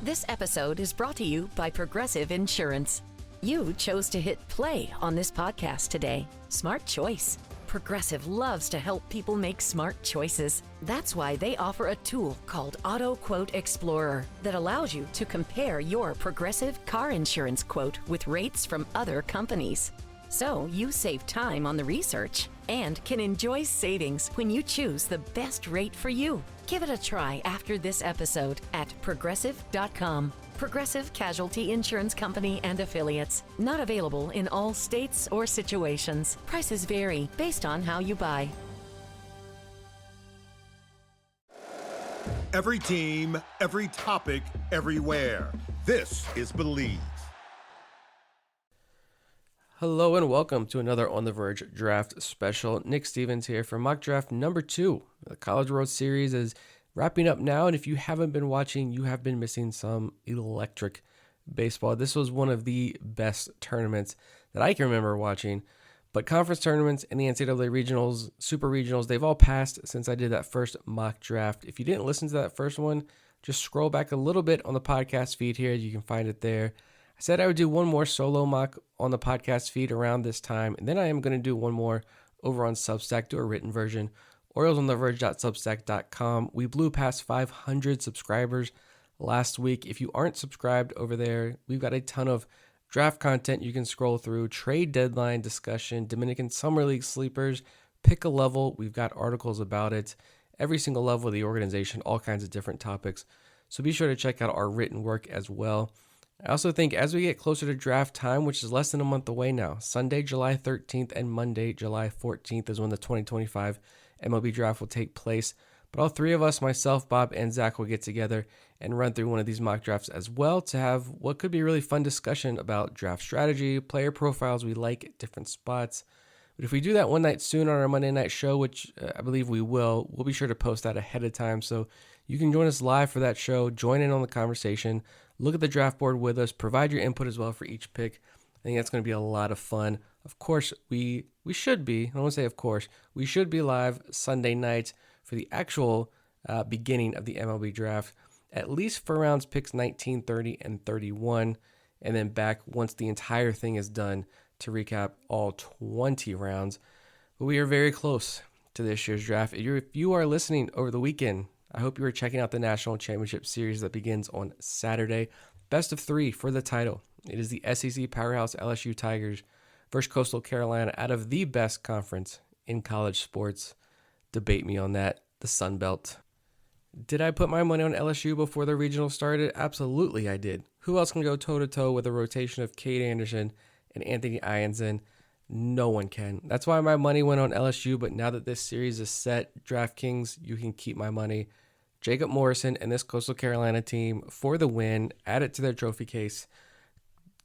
This episode is brought to you by Progressive Insurance. You chose to hit play on this podcast today. Smart choice. Progressive loves to help people make smart choices. That's why they offer a tool called Auto Quote Explorer that allows you to compare your Progressive car insurance quote with rates from other companies. So you save time on the research and can enjoy savings when you choose the best rate for you. Give it a try after this episode at progressive.com. Progressive Casualty Insurance Company and Affiliates. Not available in all states or situations. Prices vary based on how you buy. Every team, every topic, everywhere. This is Believe. Hello and welcome to another On the Verge draft special. Nick Stevens here for mock draft number 2. The College World Series is wrapping up now, and if you haven't been watching, you have been missing some electric baseball. This was one of the best tournaments that I can remember watching, but conference tournaments and the NCAA regionals, super regionals, they've all passed since I did that first mock draft. If you didn't listen to that first one, just scroll back a little bit on the podcast feed here. You can find it there. I said I would do one more solo mock on the podcast feed around this time, and then I am going to do one more over on Substack, do a written version, OriolesOnTheVerge.substack.com. We blew past 500 subscribers last week. If you aren't subscribed over there, we've got a ton of draft content you can scroll through, trade deadline discussion, Dominican Summer League sleepers, pick a level. We've got articles about it, every single level of the organization, all kinds of different topics. So be sure to check out our written work as well. I also think as we get closer to draft time, which is less than a month away now, Sunday, July 13th and Monday, July 14th is when the 2025 MLB draft will take place. But all three of us, myself, Bob, and Zach, will get together and run through one of these mock drafts as well to have what could be a really fun discussion about draft strategy, player profiles we like at different spots. But if we do that one night soon on our Monday night show, which I believe we will, we'll be sure to post that ahead of time. So you can join us live for that show, join in on the conversation, look at the draft board with us, provide your input as well for each pick. I think that's going to be a lot of fun. Of course, we should be, I won't say of course, we should be live Sunday night for the actual beginning of the MLB draft, at least for rounds picks 19, 30, and 31, and then back once the entire thing is done to recap all 20 rounds. But we are very close to this year's draft. If you are listening over the weekend, I hope you are checking out the National Championship Series that begins on Saturday. Best of 3 for the title. It is the SEC powerhouse LSU Tigers versus Coastal Carolina out of the best conference in college sports. Debate me on that, the Sun Belt. Did I put my money on LSU before the regional started? Absolutely I did. Who else can go toe-to-toe with a rotation of Cade Anderson and Anthony Ianson? No one can. That's why my money went on LSU, but now that this series is set, DraftKings, you can keep my money. Jacob Morrison and this Coastal Carolina team for the win. Add it to their trophy case.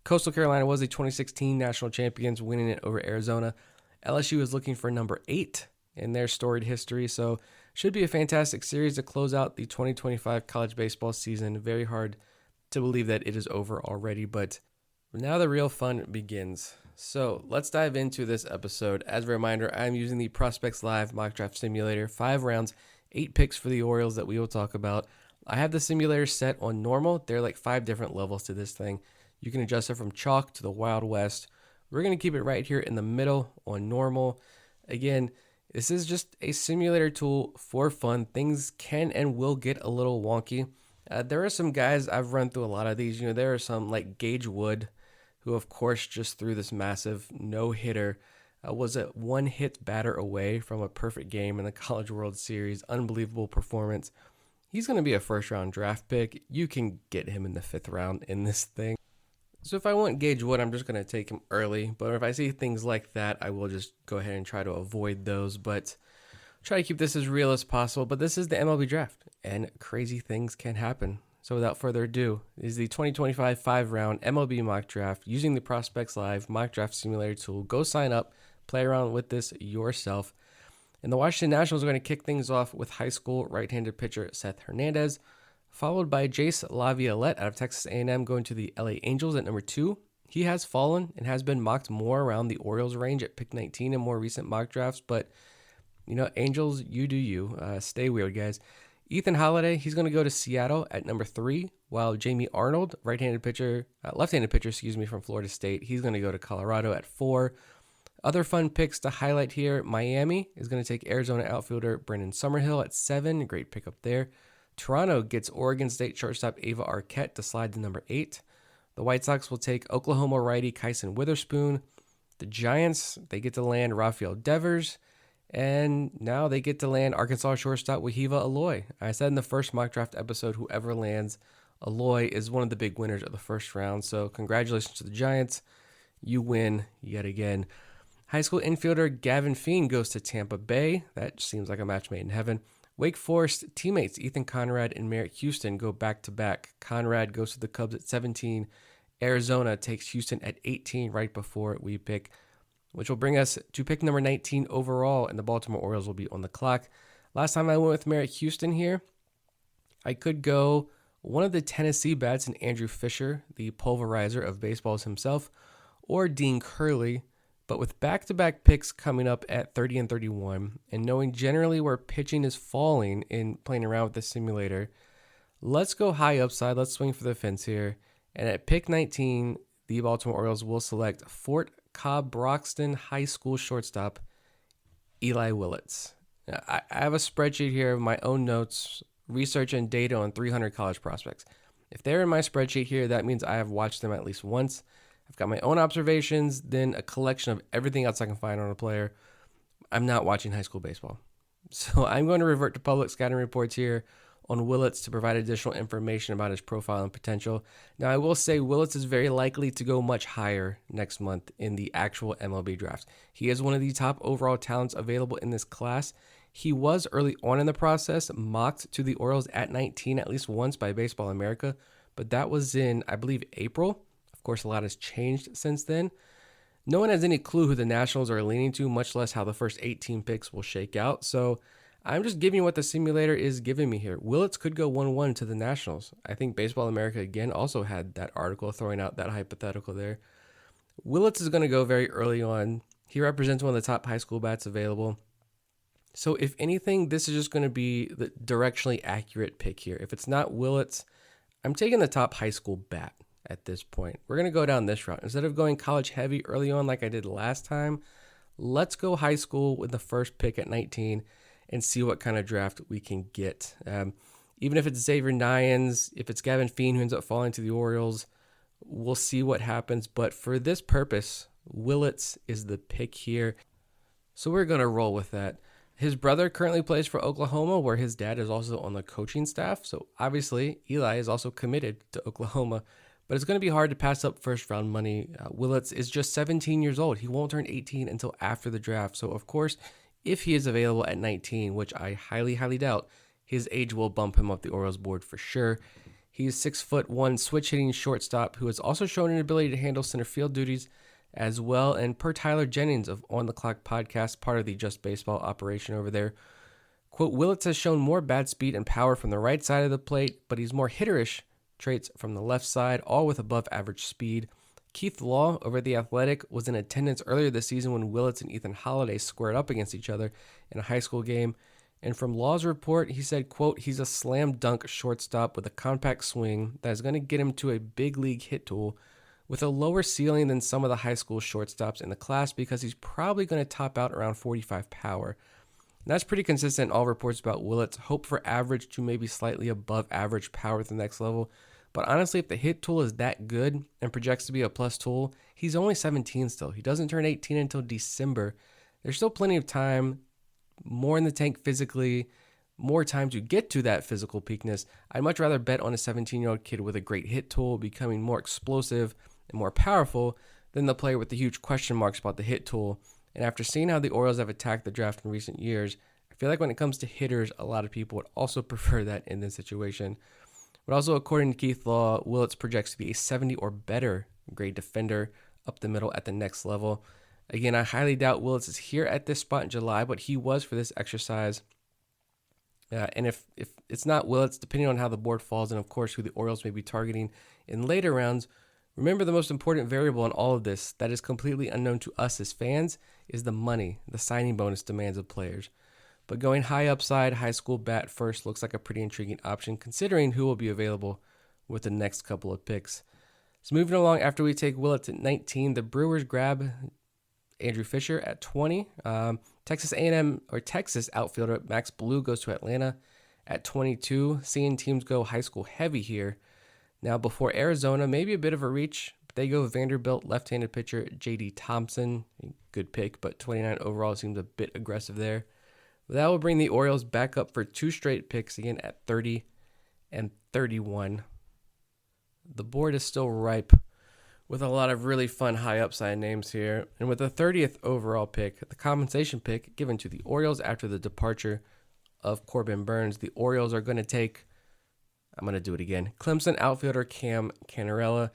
Coastal Carolina was the 2016 national champions, winning it over Arizona. LSU is looking for number 8 in their storied history, so should be a fantastic series to close out the 2025 college baseball season. Very hard to believe that it is over already, but now the real fun begins. So let's dive into this episode. As a reminder, I'm using the Prospects Live mock draft simulator, 5 rounds, 8 picks for the Orioles that we will talk about. I have the simulator set on normal. There are like 5 different levels to this thing. You can adjust it from chalk to the Wild West. We're going to keep it right here in the middle on normal. Again, this is just a simulator tool for fun. Things can and will get a little wonky. There are some guys, I've run through a lot of these. There are some like Gage Wood, who of course just threw this massive no-hitter. Was a one-hit batter away from a perfect game in the College World Series. Unbelievable performance. He's going to be a first-round draft pick. You can get him in the 5th round in this thing. So if I want Gage Wood, I'm just going to take him early. But if I see things like that, I will just go ahead and try to avoid those. But try to keep this as real as possible. But this is the MLB draft, and crazy things can happen. So without further ado, is the 2025 5-round MLB mock draft using the Prospects Live mock draft simulator tool. Go sign up, play around with this yourself. And the Washington Nationals are going to kick things off with high school right-handed pitcher Seth Hernandez, followed by Jace Laviolette out of Texas A&M going to the LA Angels at number 2. He has fallen and has been mocked more around the Orioles range at pick 19 in more recent mock drafts, but Angels, you do you. Stay weird, guys. Ethan Holiday, he's going to go to Seattle at number 3. while Jamie Arnold, left-handed pitcher, from Florida State, he's going to go to Colorado at 4. Other fun picks to highlight here: Miami is going to take Arizona outfielder Brendan Summerhill at 7. Great pickup there. Toronto gets Oregon State shortstop Ava Arquette to slide to number 8. The White Sox will take Oklahoma righty Kyson Witherspoon. The Giants, they get to land Rafael Devers. And now they get to land Arkansas shortstop Wahiva Aloy. I said in the first mock draft episode, whoever lands Aloy is one of the big winners of the first round. So congratulations to the Giants. You win yet again. High school infielder Gavin Feen goes to Tampa Bay. That seems like a match made in heaven. Wake Forest teammates Ethan Conrad and Merritt Houston go back-to-back. Conrad goes to the Cubs at 17. Arizona takes Houston at 18 right before we pick, which will bring us to pick number 19 overall, and the Baltimore Orioles will be on the clock. Last time I went with Merritt Houston here, I could go one of the Tennessee bats in Andrew Fisher, the pulverizer of baseballs himself, or Dean Curley. But with back-to-back picks coming up at 30 and 31, and knowing generally where pitching is falling in playing around with the simulator, let's go high upside. Let's swing for the fence here. And at pick 19, the Baltimore Orioles will select Fort Cobb-Broxton High School shortstop Eli Willits. Now, I have a spreadsheet here of my own notes, research, and data on 300 college prospects. If they're in my spreadsheet here, that means I have watched them at least once. I've got my own observations, then a collection of everything else I can find on a player. I'm not watching high school baseball. So I'm going to revert to public scouting reports here on Willits to provide additional information about his profile and potential. Now, I will say Willits is very likely to go much higher next month in the actual MLB draft. He is one of the top overall talents available in this class. He was early on in the process mocked to the Orioles at 19 at least once by Baseball America, but that was in, I believe, April. Of course, a lot has changed since then. No one has any clue who the Nationals are leaning to, much less how the first 18 picks will shake out. So I'm just giving you what the simulator is giving me here. Willits could go 1-1 to the Nationals. I think Baseball America, again, also had that article throwing out that hypothetical there. Willits is going to go very early on. He represents one of the top high school bats available. So if anything, this is just going to be the directionally accurate pick here. If it's not Willits, I'm taking the top high school bat at this point. We're going to go down this route. Instead of going college heavy early on like I did last time, let's go high school with the first pick at 19 and see what kind of draft we can get. Even if it's Xavier Nyans, if it's Gavin Feen who ends up falling to the Orioles, we'll see what happens. But for this purpose, Willits is the pick here. So we're going to roll with that. His brother currently plays for Oklahoma, where his dad is also on the coaching staff. So obviously, Eli is also committed to Oklahoma. But it's going to be hard to pass up first-round money. Willits is just 17 years old. He won't turn 18 until after the draft. So, of course, if he is available at 19, which I highly, highly doubt, his age will bump him up the Orioles board for sure. He's 6'1", switch-hitting shortstop who has also shown an ability to handle center field duties as well. And per Tyler Jennings of On the Clock podcast, part of the Just Baseball operation over there, quote, Willits has shown more bat speed and power from the right side of the plate, but he's more hitterish traits from the left side, all with above average speed. Keith Law over at The Athletic was in attendance earlier this season when Willits and Ethan Holiday squared up against each other in a high school game. And from Law's report, he said, quote, he's a slam dunk shortstop with a compact swing that is going to get him to a big league hit tool with a lower ceiling than some of the high school shortstops in the class because he's probably going to top out around 45 power. And that's pretty consistent in all reports about Willits. Hope for average to maybe slightly above average power at the next level. But honestly, if the hit tool is that good and projects to be a plus tool, he's only 17 still. He doesn't turn 18 until December. There's still plenty of time, more in the tank physically, more time to get to that physical peakness. I'd much rather bet on a 17-year-old kid with a great hit tool becoming more explosive and more powerful than the player with the huge question marks about the hit tool. And after seeing how the Orioles have attacked the draft in recent years, I feel like when it comes to hitters, a lot of people would also prefer that in this situation. But also, according to Keith Law, Willits projects to be a 70 or better grade defender up the middle at the next level. Again, I highly doubt Willits is here at this spot in July, but he was for this exercise. And if it's not Willits, depending on how the board falls and, of course, who the Orioles may be targeting in later rounds, remember the most important variable in all of this that is completely unknown to us as fans is the money, the signing bonus demands of players. But going high upside, high school bat first looks like a pretty intriguing option considering who will be available with the next couple of picks. So moving along, after we take Willits at 19, the Brewers grab Andrew Fisher at 20. Texas A&M or Texas outfielder Max Blue goes to Atlanta at 22. Seeing teams go high school heavy here. Now before Arizona, maybe a bit of a reach. They go Vanderbilt left-handed pitcher J.D. Thompson. Good pick, but 29 overall seems a bit aggressive there. But that will bring the Orioles back up for 2 straight picks again at 30 and 31. The board is still ripe with a lot of really fun high upside names here. And with the 30th overall pick, the compensation pick given to the Orioles after the departure of Corbin Burns, the Orioles are going to take, I'm going to do it again, Clemson outfielder Cam Cannarella.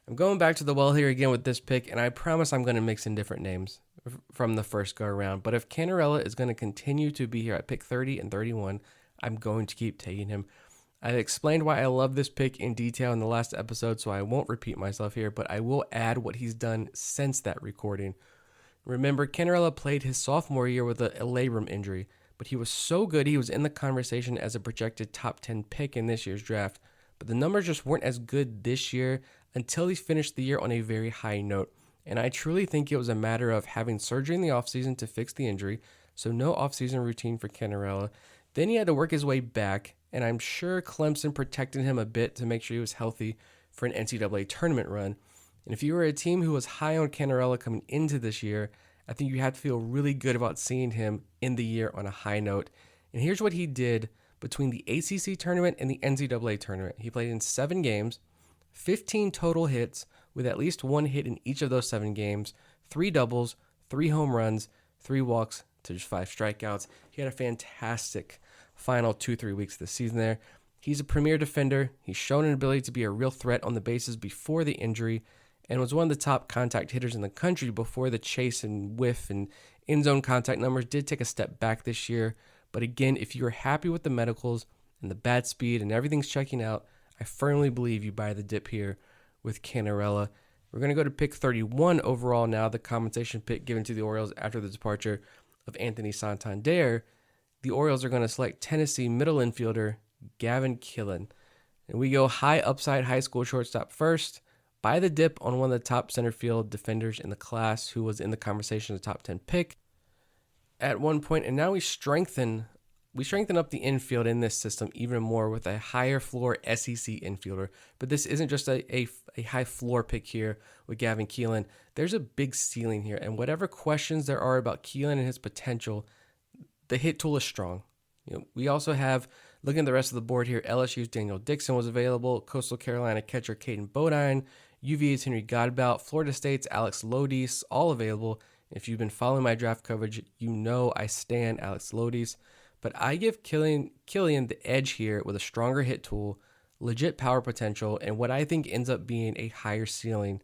I'm going back to the well here again with this pick, and I promise I'm going to mix in different names from the first go around. But if Cannarella is going to continue to be here at pick 30 and 31, I'm going to keep taking him. I explained why I love this pick in detail in the last episode, so I won't repeat myself here, but I will add what he's done since that recording. Remember, Cannarella played his sophomore year with a labrum injury, but he was so good he was in the conversation as a projected top 10 pick in this year's draft. But the numbers just weren't as good this year until he finished the year on a very high note. And I truly think it was a matter of having surgery in the offseason to fix the injury, so no offseason routine for Cannarella. Then he had to work his way back, and I'm sure Clemson protected him a bit to make sure he was healthy for an NCAA tournament run. And if you were a team who was high on Cannarella coming into this year, I think you have to feel really good about seeing him in the year on a high note. And here's what he did between the ACC tournament and the NCAA tournament. He played in 7 games, 15 total hits, with at least 1 hit in each of those 7 games, 3 doubles, 3 home runs, 3 walks to just 5 strikeouts. He had a fantastic final 2-3 weeks of the season there. He's a premier defender. He's shown an ability to be a real threat on the bases before the injury and was one of the top contact hitters in the country before the chase and whiff and in-zone contact numbers did take a step back this year. But again, if you're happy with the medicals and the bat speed and everything's checking out, I firmly believe you buy the dip here with Cannarella. We're going to go to pick 31 overall now, the compensation pick given to the Orioles after the departure of Anthony Santander. The Orioles are going to select Tennessee middle infielder Gavin Killen. And we go high upside high school shortstop first. Buy the dip on one of the top center field defenders in the class who was in the conversation of the top 10 pick at one point. And now we strengthen up the infield in this system even more with a higher floor SEC infielder. But this isn't just a high floor pick here with Gavin Killen. There's a big ceiling here. And whatever questions there are about Killen and his potential, the hit tool is strong. We also have, looking at the rest of the board here, LSU's Daniel Dixon was available, Coastal Carolina catcher Caden Bodine, UVA's Henry Godbout, Florida State's Alex Lodis, all available. If you've been following my draft coverage, you know I stan Alex Lodis. But I give Killian the edge here with a stronger hit tool, legit power potential, and what I think ends up being a higher ceiling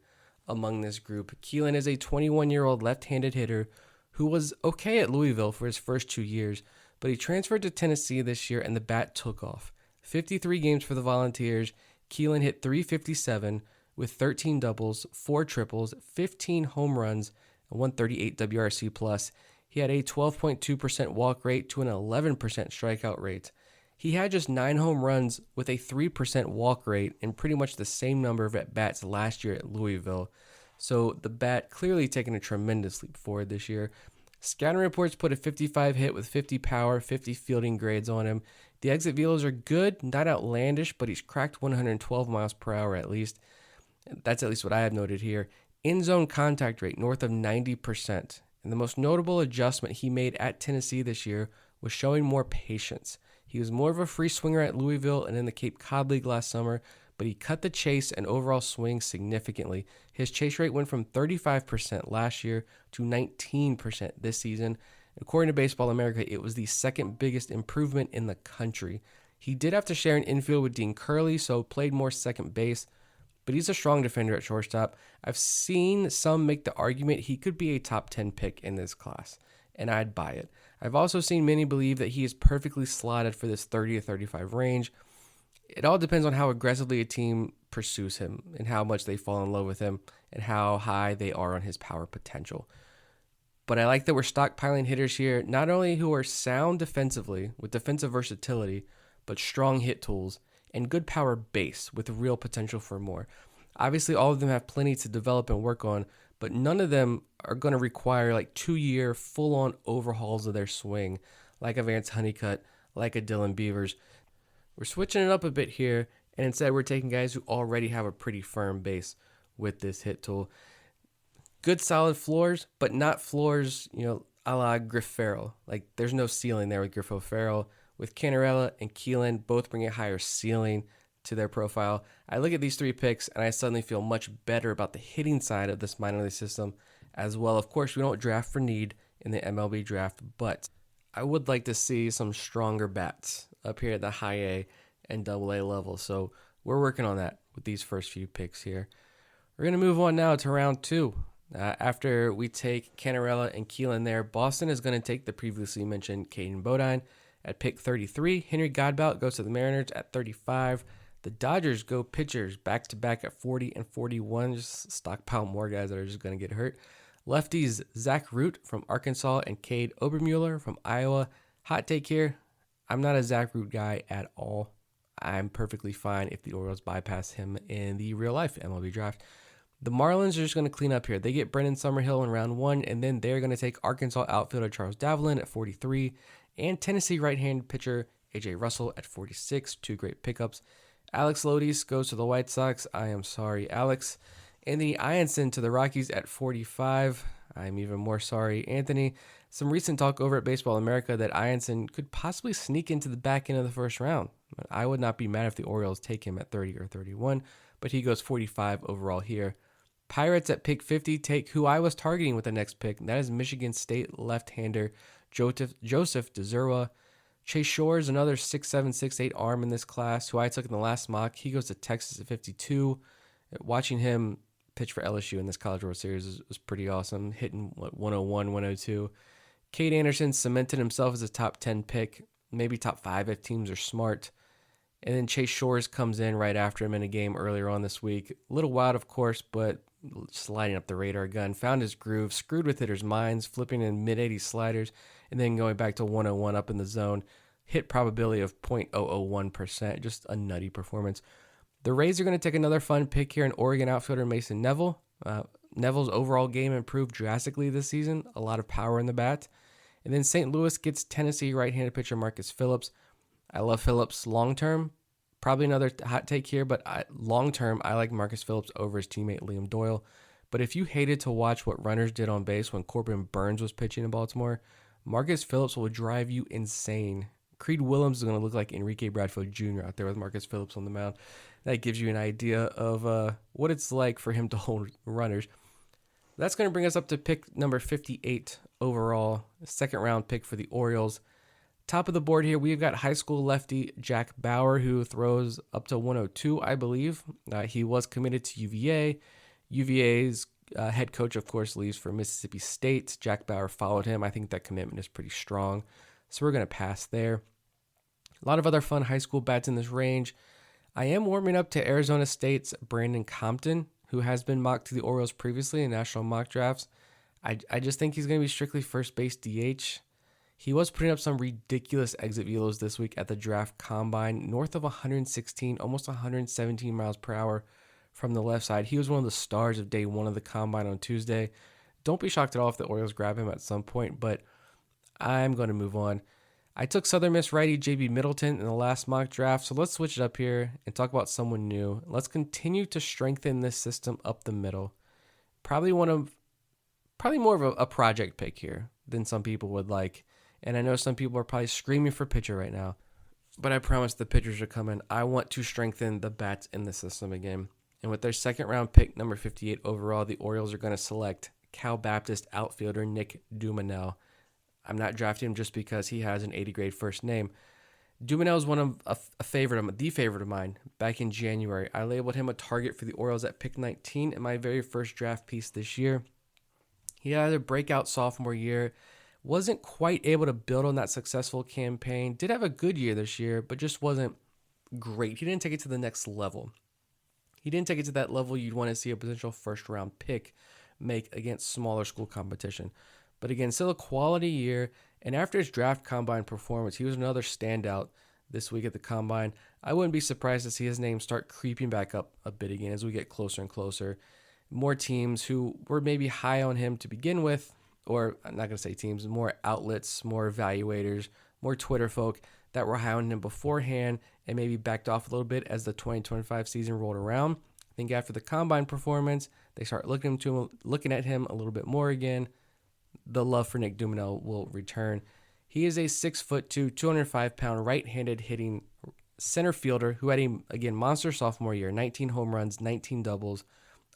among this group. Killian is a 21-year-old left-handed hitter who was okay at Louisville for his first 2 years, but he transferred to Tennessee this year and the bat took off. 53 games for the Volunteers, Killian hit .357 with 13 doubles, 4 triples, 15 home runs, and 138 WRC+. He had a 12.2% walk rate to an 11% strikeout rate. He had just 9 home runs with a 3% walk rate and pretty much the same number of at-bats last year at Louisville. So the bat clearly taking a tremendous leap forward this year. Scouting reports put a 55 hit with 50 power, 50 fielding grades on him. The exit velos are good, not outlandish, but he's cracked 112 miles per hour at least. That's at least what I have noted here. In-zone contact rate north of 90%. And the most notable adjustment he made at Tennessee this year was showing more patience. He was more of a free swinger at Louisville and in the Cape Cod League last summer, but he cut the chase and overall swing significantly. His chase rate went from 35% last year to 19% this season. According to Baseball America, it was the second biggest improvement in the country. He did have to share an infield with Dean Curley, so played more second base, but he's a strong defender at shortstop. I've seen some make the argument he could be a top 10 pick in this class, and I'd buy it. I've also seen many believe that he is perfectly slotted for this 30 to 35 range. It all depends on how aggressively a team pursues him and how much they fall in love with him and how high they are on his power potential. But I like that we're stockpiling hitters here, not only who are sound defensively with defensive versatility, but strong hit tools and good power base with real potential for more. Obviously, all of them have plenty to develop and work on, but none of them are going to require like 2-year full-on overhauls of their swing, like a Vance Honeycutt, like a Dylan Beavers. We're switching it up a bit here, and instead we're taking guys who already have a pretty firm base with this hit tool. Good solid floors, but not floors, a la Griff Farrell. Like, there's no ceiling there with Griff Farrell. With Canarella and Keelan, both bring a higher ceiling to their profile. I look at these 3 picks, and I suddenly feel much better about the hitting side of this minor league system as well. Of course, we don't draft for need in the MLB draft, but I would like to see some stronger bats up here at the high A and double A level. So we're working on that with these first few picks here. We're going to move on now to round 2. After we take Canarella and Keelan there, Boston is going to take the previously mentioned Caden Bodine at pick 33. Henry Godbout goes to the Mariners at 35. The Dodgers go pitchers back-to-back at 40 and 41. Just stockpile more guys that are just going to get hurt. Lefties, Zach Root from Arkansas and Cade Obermueller from Iowa. Hot take here, I'm not a Zach Root guy at all. I'm perfectly fine if the Orioles bypass him in the real-life MLB draft. The Marlins are just going to clean up here. They get Brendan Summerhill in round 1, and then they're going to take Arkansas outfielder Charles Davelin at 43, and Tennessee right-handed pitcher A.J. Russell at 46. 2 great pickups. Alex Lodis goes to the White Sox. I am sorry, Alex. Anthony Ianson to the Rockies at 45. I'm even more sorry, Anthony. Some recent talk over at Baseball America that Ianson could possibly sneak into the back end of the first round. I would not be mad if the Orioles take him at 30 or 31, but he goes 45 overall here. Pirates at pick 50 take who I was targeting with the next pick. That is Michigan State left-hander Joseph DeZerwa. Chase Shores, another 6'7", 6'8" arm in this class, who I took in the last mock. He goes to Texas at 52. Watching him pitch for LSU in this College World Series was pretty awesome, hitting 101, 102. Cade Anderson cemented himself as a top 10 pick, maybe top 5 if teams are smart. And then Chase Shores comes in right after him in a game earlier on this week. A little wild, of course, but sliding up the radar gun. Found his groove, screwed with hitters' minds, flipping in mid-80s sliders, and then going back to 101 up in the zone. Hit probability of 0.001%. Just a nutty performance. The Rays are going to take another fun pick here in Oregon outfielder Mason Neville. Neville's overall game improved drastically this season. A lot of power in the bat. And then St. Louis gets Tennessee right-handed pitcher Marcus Phillips. I love Phillips long-term. Probably another hot take here, but long-term, I like Marcus Phillips over his teammate Liam Doyle. But if you hated to watch what runners did on base when Corbin Burns was pitching in Baltimore, Marcus Phillips will drive you insane. Creed Willems is going to look like Enrique Bradfield Jr. out there with Marcus Phillips on the mound. That gives you an idea of what it's like for him to hold runners. That's going to bring us up to pick number 58 overall, second round pick for the Orioles. Top of the board here, we've got high school lefty Jack Bauer, who throws up to 102, I believe. He was committed to UVA. UVA's head coach, of course, leaves for Mississippi State. Jack Bauer followed him. I think that commitment is pretty strong, so we're going to pass there. A lot of other fun high school bats in this range. I am warming up to Arizona State's Brandon Compton, who has been mocked to the Orioles previously in national mock drafts. I just think he's going to be strictly first base DH. He was putting up some ridiculous exit velos this week at the draft combine, north of 116, almost 117 miles per hour from the left side. He was one of the stars of day 1 of the combine on Tuesday. Don't be shocked at all if the Orioles grab him at some point, but I'm going to move on. I took Southern Miss righty J.B. Middleton in the last mock draft, so let's switch it up here and talk about someone new. Let's continue to strengthen this system up the middle. Probably more of a project pick here than some people would like. And I know some people are probably screaming for pitcher right now, but I promise the pitchers are coming. I want to strengthen the bats in the system again. And with their second round pick, number 58 overall, the Orioles are going to select Cal Baptist outfielder Nick Dumanel. I'm not drafting him just because he has an 80 grade first name. Dumanel is one of the favorite of mine back in January. I labeled him a target for the Orioles at pick 19 in my very first draft piece this year. He had a breakout sophomore year. Wasn't quite able to build on that successful campaign. Did have a good year this year, but just wasn't great. He didn't take it to the next level. He didn't take it to that level you'd want to see a potential first-round pick make against smaller school competition. But again, still a quality year. And after his draft combine performance, he was another standout this week at the Combine. I wouldn't be surprised to see his name start creeping back up a bit again as we get closer and closer. More teams who were maybe high on him to begin with, or I'm not going to say teams, more outlets, more evaluators, more Twitter folk that were high on him beforehand and maybe backed off a little bit as the 2025 season rolled around. I think after the Combine performance, they start looking at him a little bit more again. The love for Nick Dumanel will return. He is a 6'2", 205-pound right-handed hitting center fielder who had a monster sophomore year, 19 home runs, 19 doubles,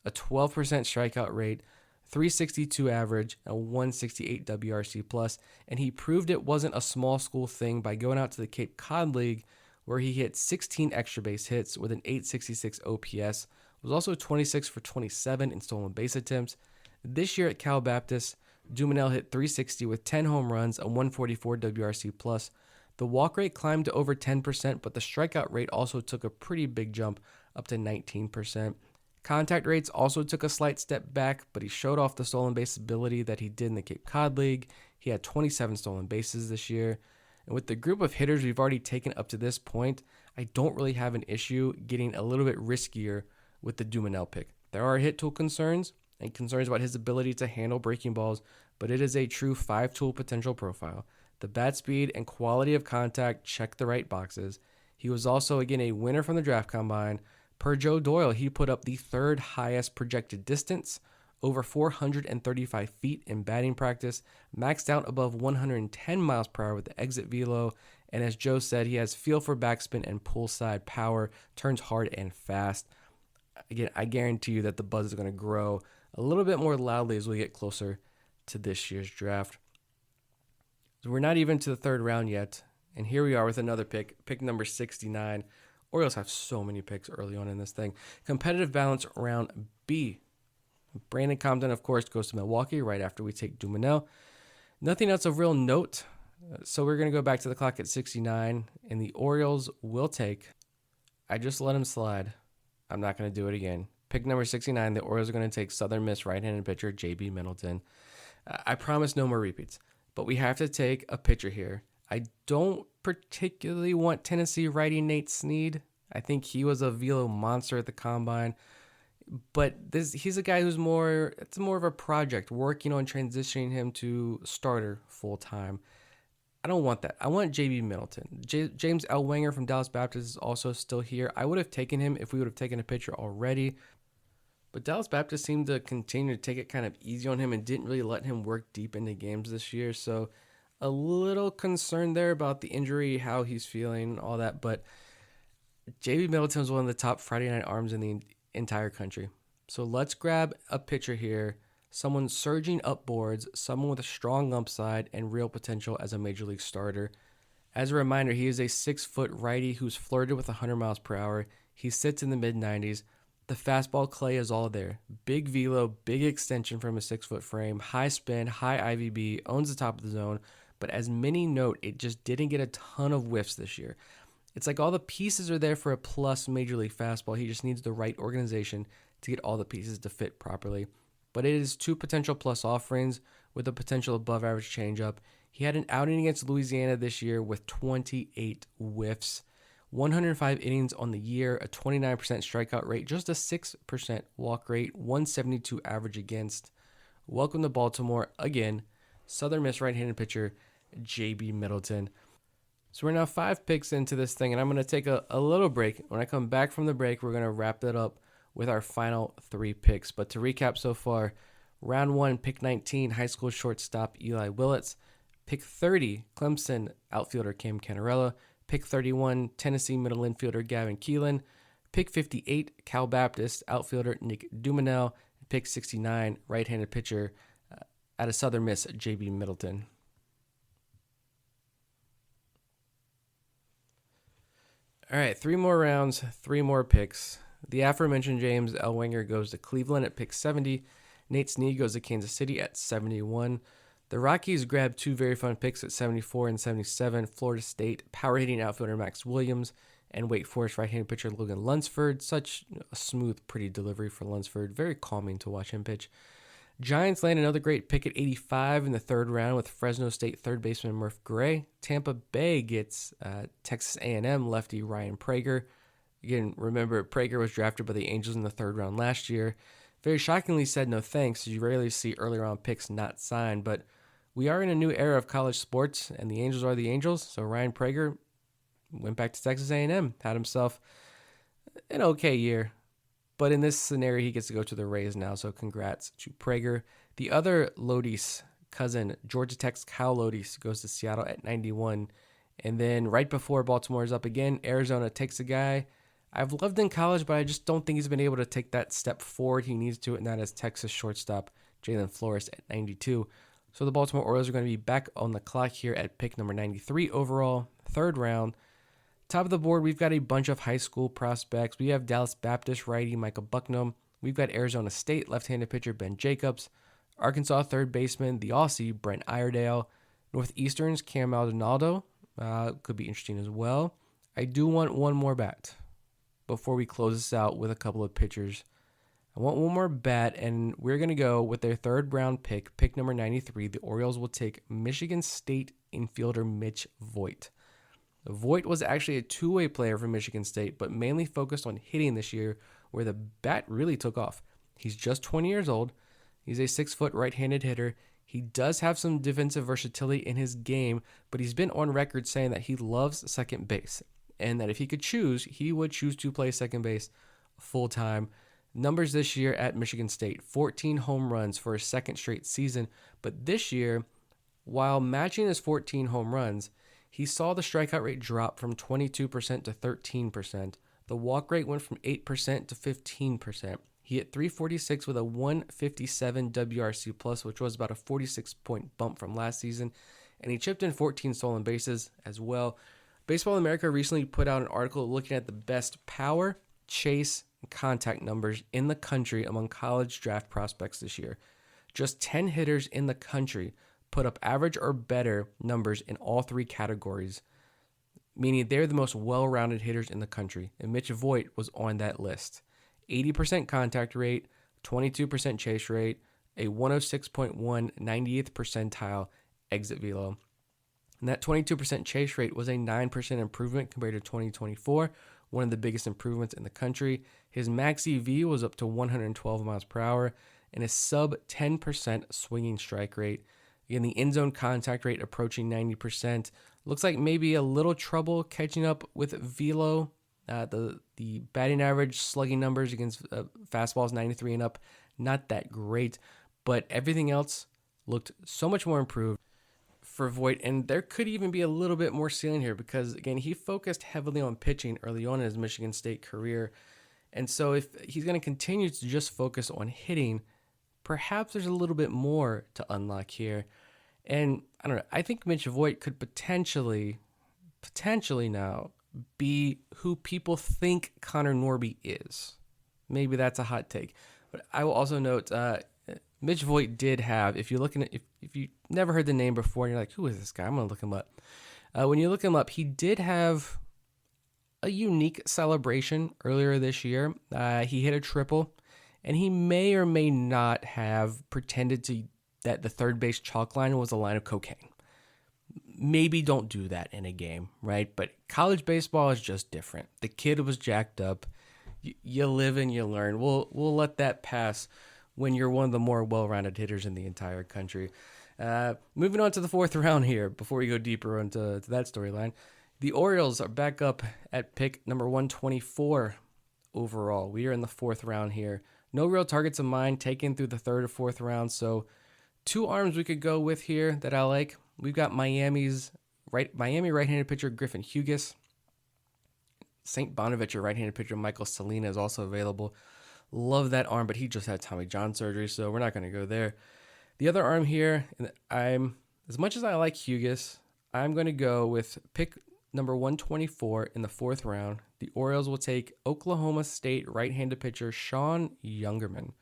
a 12% strikeout rate, 362 average, a 168 WRC plus, and he proved it wasn't a small school thing by going out to the Cape Cod League where he hit 16 extra base hits with an 866 OPS, was also 26 for 27 in stolen base attempts. This year at Cal Baptist, Dumanel hit 360 with 10 home runs, a 144 WRC plus. The walk rate climbed to over 10%, but the strikeout rate also took a pretty big jump up to 19%. Contact rates also took a slight step back, but he showed off the stolen base ability that he did in the Cape Cod League. He had 27 stolen bases this year. And with the group of hitters we've already taken up to this point, I don't really have an issue getting a little bit riskier with the Dumanel pick. There are hit tool concerns and concerns about his ability to handle breaking balls, but it is a true 5-tool potential profile. The bat speed and quality of contact check the right boxes. He was also, again, a winner from the draft combine. Per Joe Doyle, he put up the third highest projected distance, over 435 feet in batting practice, maxed out above 110 miles per hour with the exit velo, and as Joe said, he has feel for backspin and pull side power, turns hard and fast. Again, I guarantee you that the buzz is going to grow a little bit more loudly as we get closer to this year's draft. So we're not even to the third round yet, and here we are with another pick number 69. Orioles have so many picks early on in this thing. Competitive balance round B. Brandon Compton, of course, goes to Milwaukee right after we take Dumanel. Nothing else of real note, so we're going to go back to the clock at 69, and the Orioles will take, I just let him slide. I'm not going to do it again. Pick number 69, the Orioles are going to take Southern Miss right-handed pitcher J.B. Middleton. I promise no more repeats, but we have to take a pitcher here. I don't particularly want Tennessee righty Nate Snead. I think he was a velo monster at the Combine. But he's a guy who's more of a project, working on transitioning him to starter full-time. I don't want that. I want J.B. Middleton. James Ellwanger from Dallas Baptist is also still here. I would have taken him if we would have taken a pitcher already. But Dallas Baptist seemed to continue to take it kind of easy on him and didn't really let him work deep into games this year. So a little concerned there about the injury, how he's feeling, all that. But J.B. Middleton is one of the top Friday night arms in the entire country. So let's grab a pitcher here, someone surging up boards, someone with a strong upside and real potential as a major league starter. As a reminder, he is a 6-foot righty who's flirted with 100 miles per hour. He sits in the mid-90s. The fastball clay is all there. Big velo, big extension from a 6-foot frame, high spin, high IVB, owns the top of the zone. But as many note, it just didn't get a ton of whiffs this year. It's like all the pieces are there for a plus major league fastball. He just needs the right organization to get all the pieces to fit properly. But it is 2 potential plus offerings with a potential above average changeup. He had an outing against Louisiana this year with 28 whiffs, 105 innings on the year, a 29% strikeout rate, just a 6% walk rate, 172 average against. Welcome to Baltimore again, Southern Miss right-handed pitcher J.B. Middleton. So we're now 5 picks into this thing, and I'm going to take a little break. When I come back from the break, we're going to wrap that up with our final 3 picks. But to recap so far, round 1, pick 19, high school shortstop Eli Willits. Pick 30, Clemson outfielder Cam Cannarella. Pick 31, Tennessee middle infielder Gavin Keelan. Pick 58, Cal Baptist outfielder Nick Dumanel. Pick 69, right-handed pitcher out of Southern Miss, J.B. Middleton. All right, 3 more rounds, 3 more picks. The aforementioned James Ellwanger goes to Cleveland at pick 70. Nate Snead goes to Kansas City at 71. The Rockies grabbed 2 very fun picks at 74 and 77. Florida State power-hitting outfielder Max Williams and Wake Forest right-handed pitcher Logan Lunsford. Such a smooth, pretty delivery for Lunsford. Very calming to watch him pitch. Giants land another great pick at 85 in the third round with Fresno State third baseman Murph Gray. Tampa Bay gets Texas A&M lefty Ryan Prager. Again, remember, Prager was drafted by the Angels in the third round last year. Very shockingly said no thanks, as you rarely see early round picks not signed, but we are in a new era of college sports, and the Angels are the Angels, so Ryan Prager went back to Texas A&M, had himself an okay year. But in this scenario, he gets to go to the Rays now, so congrats to Prager. The other Lodis cousin, Georgia Tech's Kyle Lodis, goes to Seattle at 91. And then right before Baltimore is up again, Arizona takes a guy I've loved in college, but I just don't think he's been able to take that step forward he needs to, and that is Texas shortstop Jalen Flores at 92. So the Baltimore Orioles are going to be back on the clock here at pick number 93 overall, third round. Top of the board, we've got a bunch of high school prospects. We have Dallas Baptist righty Michael Bucknam. We've got Arizona State left-handed pitcher Ben Jacobs. Arkansas third baseman, the Aussie Brent Iredale. Northeastern's Cam Maldonado. Could be interesting as well. I do want one more bat before we close this out with a couple of pitchers. I want one more bat, and we're going to go with their third round pick number 93. The Orioles will take Michigan State infielder Mitch Voigt. Voigt was actually a two-way player for Michigan State, but mainly focused on hitting this year, where the bat really took off. He's just 20 years old. He's a 6-foot right-handed hitter. He does have some defensive versatility in his game, but he's been on record saying that he loves second base, and that if he could choose, he would choose to play second base full-time. Numbers this year at Michigan State, 14 home runs for a second straight season, but this year, while matching his 14 home runs, he saw the strikeout rate drop from 22% to 13%. The walk rate went from 8% to 15%. He hit .346 with a 157 WRC+, which was about a 46-point bump from last season, and he chipped in 14 stolen bases as well. Baseball America recently put out an article looking at the best power, chase, and contact numbers in the country among college draft prospects this year. Just 10 hitters in the country put up average or better numbers in all three categories, meaning they're the most well-rounded hitters in the country, and Mitch Voigt was on that list. 80% contact rate, 22% chase rate, a 106.1 98th percentile exit velo. And that 22% chase rate was a 9% improvement compared to 2024, one of the biggest improvements in the country. His max EV was up to 112 miles per hour, and a sub 10% swinging strike rate. Again, the end zone contact rate approaching 90%. Looks like maybe a little trouble catching up with velo. The batting average, slugging numbers against fastballs 93 and up, not that great. But everything else looked so much more improved for Voigt. And there could even be a little bit more ceiling here because, again, he focused heavily on pitching early on in his Michigan State career. And so if he's going to continue to just focus on hitting, perhaps there's a little bit more to unlock here. And I don't know, I think Mitch Voigt could potentially now be who people think Connor Norby is. Maybe that's a hot take. But I will also note, Mitch Voigt did have, if you're looking at, if you never heard the name before and you're like, who is this guy? I'm going to look him up. When you look him up, he did have a unique celebration earlier this year. He hit a triple, and he may or may not have pretended that the third base chalk line was a line of cocaine. Maybe don't do that in a game, right? But college baseball is just different. The kid was jacked up. You live and you learn. We'll let that pass when you're one of the more well-rounded hitters in the entire country. Moving on to the fourth round here, before we go deeper into that storyline. The Orioles are back up at pick number 124 overall. We are in the fourth round here. No real targets of mine taken through the third or fourth round, so two arms we could go with here that I like. We've got Miami right-handed pitcher Griffin Hughes. St. Bonaventure right-handed pitcher Michael Salina is also available. Love that arm, but he just had Tommy John surgery, so we're not going to go there. The other arm here, as much as I like Hughes, I'm going to go with pick number 124 in the fourth round. The Orioles will take Oklahoma State right-handed pitcher Sean Youngerman.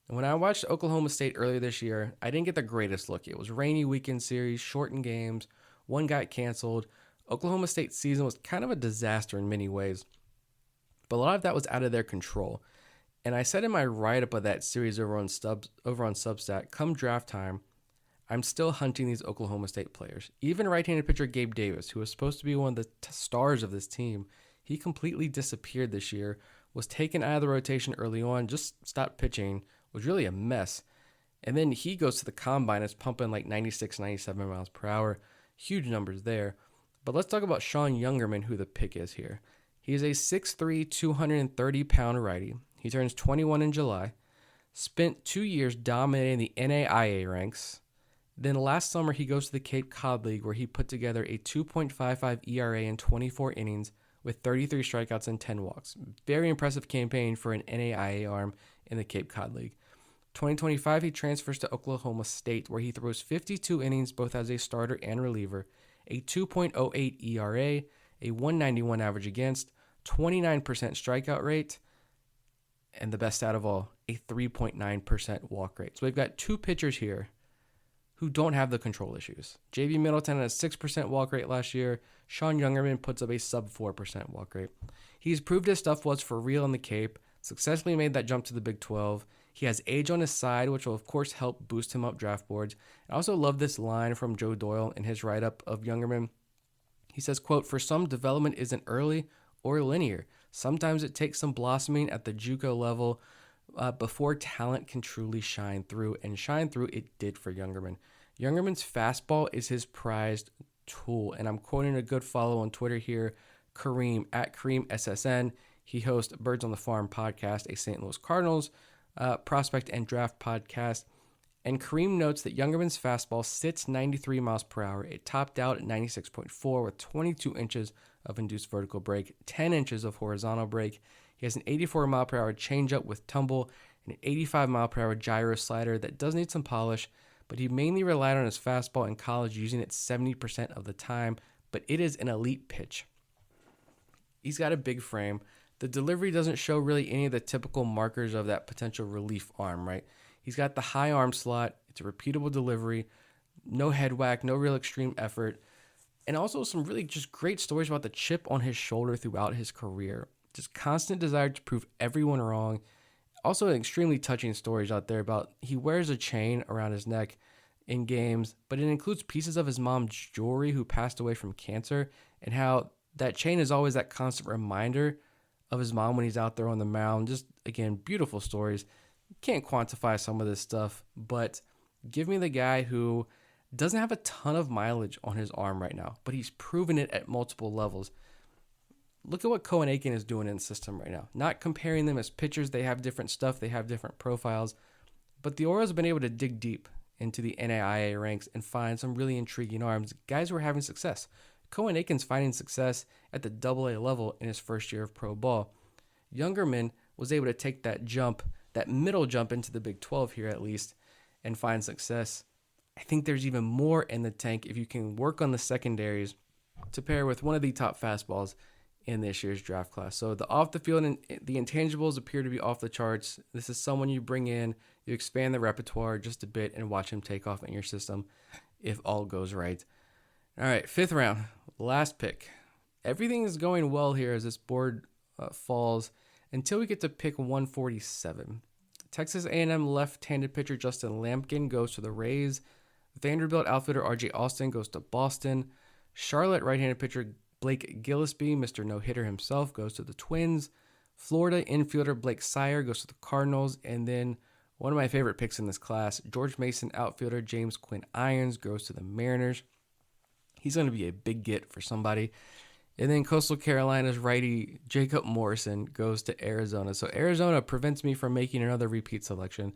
And when I watched Oklahoma State earlier this year, I didn't get the greatest look. It was rainy weekend series, shortened games, one got canceled. Oklahoma State's season was kind of a disaster in many ways, but a lot of that was out of their control. And I said in my write-up of that series over on Substack, come draft time, I'm still hunting these Oklahoma State players. Even right-handed pitcher Gabe Davis, who was supposed to be one of the stars of this team, he completely disappeared this year, was taken out of the rotation early on, just stopped pitching, was really a mess. And then he goes to the combine, is pumping like 96, 97 miles per hour. Huge numbers there. But let's talk about Sean Youngerman, who the pick is here. He is a 6'3", 230-pound righty. He turns 21 in July. Spent 2 years dominating the NAIA ranks. Then last summer, he goes to the Cape Cod League, where he put together a 2.55 ERA in 24 innings with 33 strikeouts and 10 walks. Very impressive campaign for an NAIA arm in the Cape Cod League. 2025, he transfers to Oklahoma State, where he throws 52 innings both as a starter and reliever, a 2.08 ERA, a 191 average against, 29% strikeout rate, and the best out of all, a 3.9% walk rate. So we've got two pitchers here who don't have the control issues. J.B. Middleton had a 6% walk rate last year. Sean Youngerman puts up a sub 4% walk rate. He's proved his stuff was for real in the Cape, successfully made that jump to the Big 12. He has age on his side, which will of course help boost him up draft boards. I also love this line from Joe Doyle in his write-up of Youngerman. He says, quote, "For some, development isn't early or linear. Sometimes it takes some blossoming at the JUCO level before talent can truly shine through." And shine through it did for Youngerman. Youngerman's fastball is his prized tool. And I'm quoting a good follow on Twitter here, Kareem, at Kareem SSN. He hosts Birds on the Farm podcast, a St. Louis Cardinals prospect and draft podcast. And Kareem notes that Youngerman's fastball sits 93 miles per hour. It topped out at 96.4 with 22 inches of induced vertical break, 10 inches of horizontal break. He has an 84 mile per hour changeup with tumble and an 85 mile per hour gyro slider that does need some polish, but he mainly relied on his fastball in college, using it 70% of the time, but it is an elite pitch. He's got a big frame. The delivery doesn't show really any of the typical markers of that potential relief arm, right? He's got the high arm slot. It's a repeatable delivery, no head whack, no real extreme effort, and also some really just great stories about the chip on his shoulder throughout his career. Just constant desire to prove everyone wrong. Also extremely touching stories out there about he wears a chain around his neck in games, but it includes pieces of his mom's jewelry who passed away from cancer, and how that chain is always that constant reminder of his mom when he's out there on the mound. Just, again, beautiful stories. Can't quantify some of this stuff, but give me the guy who doesn't have a ton of mileage on his arm right now, but he's proven it at multiple levels. Look at what Cohen Aiken is doing in the system right now. Not comparing them as pitchers. They have different stuff. They have different profiles. But the Orioles have been able to dig deep into the NAIA ranks and find some really intriguing arms. Guys who are having success. Cohen Aiken's finding success at the AA level in his first year of pro ball. Youngerman was able to take that jump, that middle jump into the Big 12 here at least, and find success. I think there's even more in the tank if you can work on the secondaries to pair with one of the top fastballs in this year's draft class. So the off the field and the intangibles appear to be off the charts. This is someone you bring in, you expand the repertoire just a bit and watch him take off in your system if all goes right. All right, 5th round, last pick. Everything is going well here as this board falls until we get to pick 147. Texas A&M left-handed pitcher Justin Lampkin goes to the Rays. Vanderbilt outfielder R.J. Austin goes to Boston. Charlotte right-handed pitcher Blake Gillespie, Mr. No-Hitter himself, goes to the Twins. Florida infielder Blake Sire goes to the Cardinals. And then one of my favorite picks in this class, George Mason outfielder James Quinn Irons goes to the Mariners. He's going to be a big get for somebody. And then Coastal Carolina's righty Jacob Morrison goes to Arizona. So Arizona prevents me from making another repeat selection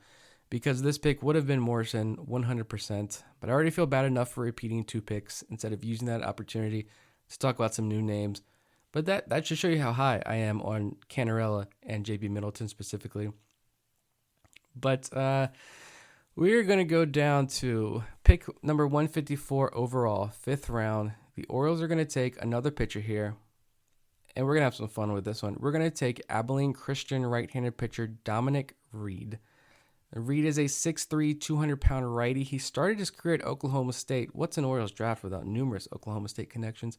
because this pick would have been Morrison 100%. But I already feel bad enough for repeating 2 picks instead of using that opportunity to talk about some new names. But that should show you how high I am on Canarella and J.B. Middleton specifically. But we're going to go down to pick number 154 overall, 5th round. The Orioles are going to take another pitcher here, and we're going to have some fun with this one. We're going to take Abilene Christian right-handed pitcher Dominic Reed. Reed is a 6'3", 200-pound righty. He started his career at Oklahoma State. What's an Orioles draft without numerous Oklahoma State connections?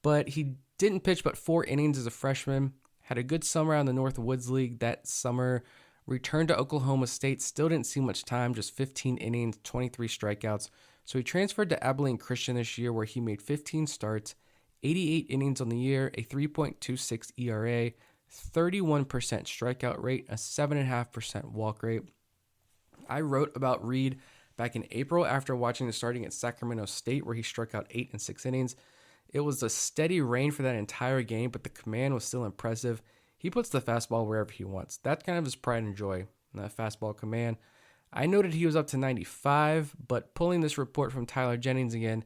But he didn't pitch but 4 innings as a freshman, Had a good summer on the North Woods League that summer. Returned to Oklahoma State, still didn't see much time, just 15 innings, 23 strikeouts. So he transferred to Abilene Christian this year where he made 15 starts, 88 innings on the year, a 3.26 ERA, 31% strikeout rate, a 7.5% walk rate. I wrote about Reed back in April after watching the starting at Sacramento State where he struck out 8 in 6 innings. It was a steady rain for that entire game, but the command was still impressive. He puts the fastball wherever he wants. That's kind of his pride and joy, that fastball command. I noted he was up to 95, but pulling this report from Tyler Jennings again,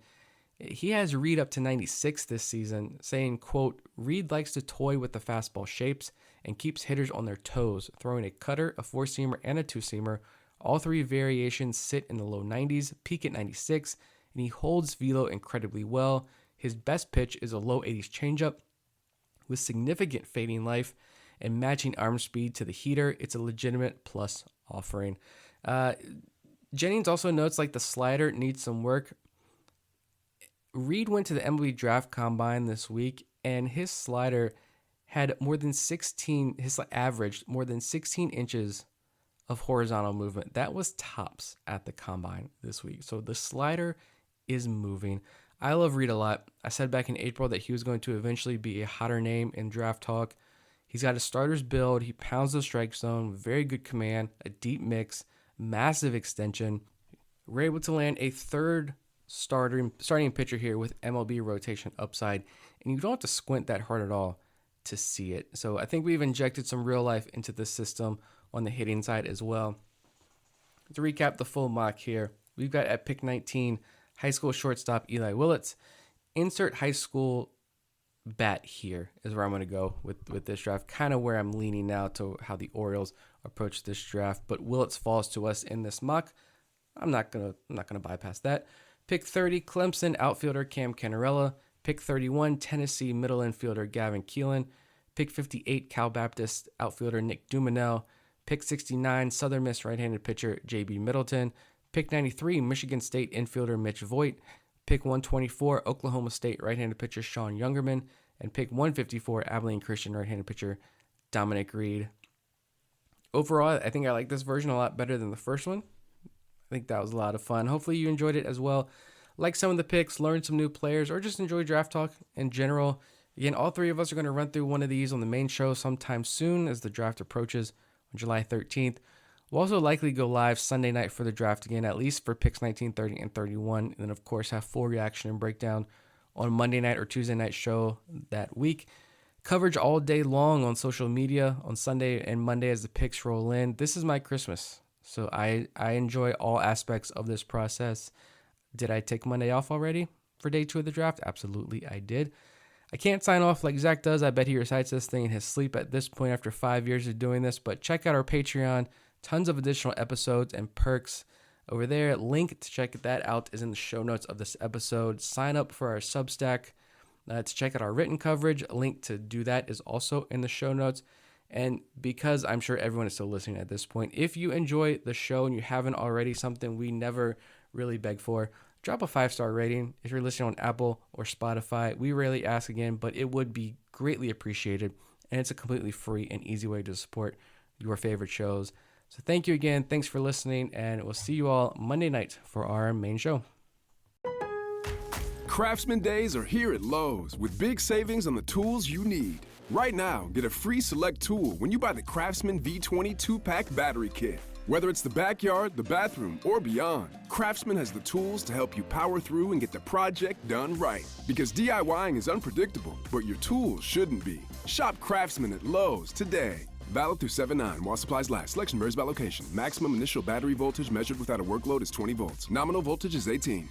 he has Reed up to 96 this season, saying, quote, Reed likes to toy with the fastball shapes and keeps hitters on their toes, throwing a cutter, a four-seamer, and a two-seamer. All three variations sit in the low 90s, peak at 96, and he holds velo incredibly well. His best pitch is a low 80s changeup with significant fading life and matching arm speed to the heater. It's a legitimate plus offering. Jennings also notes like the slider needs some work. Reed went to the MLB Draft Combine this week, and his slider had averaged more than 16 inches of horizontal movement. That was tops at the Combine this week. So the slider is moving. I love Reed a lot. I said back in April that he was going to eventually be a hotter name in draft talk. He's got a starter's build. He pounds the strike zone, very good command, a deep mix, massive extension. We're able to land a third starting pitcher here with MLB rotation upside, and you don't have to squint that hard at all to see it. So I think we've injected some real life into the system on the hitting side as well. To recap the full mock here, we've got at pick 19, high school shortstop Eli Willits. Insert high school bat here is where I'm going to go with this draft. Kind of where I'm leaning now to how the Orioles approach this draft. But Willits falls to us in this mock. I'm not gonna bypass that. Pick 30, Clemson outfielder Cam Cannarella. Pick 31, Tennessee middle infielder Gavin Keelan. Pick 58, Cal Baptist outfielder Nick Dumanel. Pick 69, Southern Miss right-handed pitcher J.B. Middleton. Pick 93, Michigan State infielder Mitch Voigt. Pick 124, Oklahoma State right-handed pitcher Sean Youngerman. And pick 154, Abilene Christian right-handed pitcher Dominic Reed. Overall, I think I like this version a lot better than the first one. I think that was a lot of fun. Hopefully you enjoyed it as well. Like some of the picks, learn some new players, or just enjoy draft talk in general. Again, all three of us are going to run through one of these on the main show sometime soon as the draft approaches on July 13th. We'll also likely go live Sunday night for the draft again, at least for picks 19, 30, and 31. And then, of course, have full reaction and breakdown on Monday night or Tuesday night show that week. Coverage all day long on social media on Sunday and Monday as the picks roll in. This is my Christmas. So I enjoy all aspects of this process. Did I take Monday off already for day 2 of the draft? Absolutely, I did. I can't sign off like Zach does. I bet he recites this thing in his sleep at this point after 5 years of doing this. But check out our Patreon. Tons of additional episodes and perks over there. Link to check that out is in the show notes of this episode. Sign up for our Substack to check out our written coverage. A link to do that is also in the show notes. And because I'm sure everyone is still listening at this point, if you enjoy the show and you haven't already, something we never really beg for, drop a 5-star rating. If you're listening on Apple or Spotify, we rarely ask again, but it would be greatly appreciated. And it's a completely free and easy way to support your favorite shows. So thank you again. Thanks for listening, and we'll see you all Monday night for our main show. Craftsman Days are here at Lowe's with big savings on the tools you need. Right now, get a free select tool when you buy the Craftsman V20 2-pack battery kit. Whether it's the backyard, the bathroom, or beyond, Craftsman has the tools to help you power through and get the project done right. Because DIYing is unpredictable, but your tools shouldn't be. Shop Craftsman at Lowe's today. Valid through 7/9 while supplies last. Selection varies by location. Maximum initial battery voltage measured without a workload is 20 volts. Nominal voltage is 18.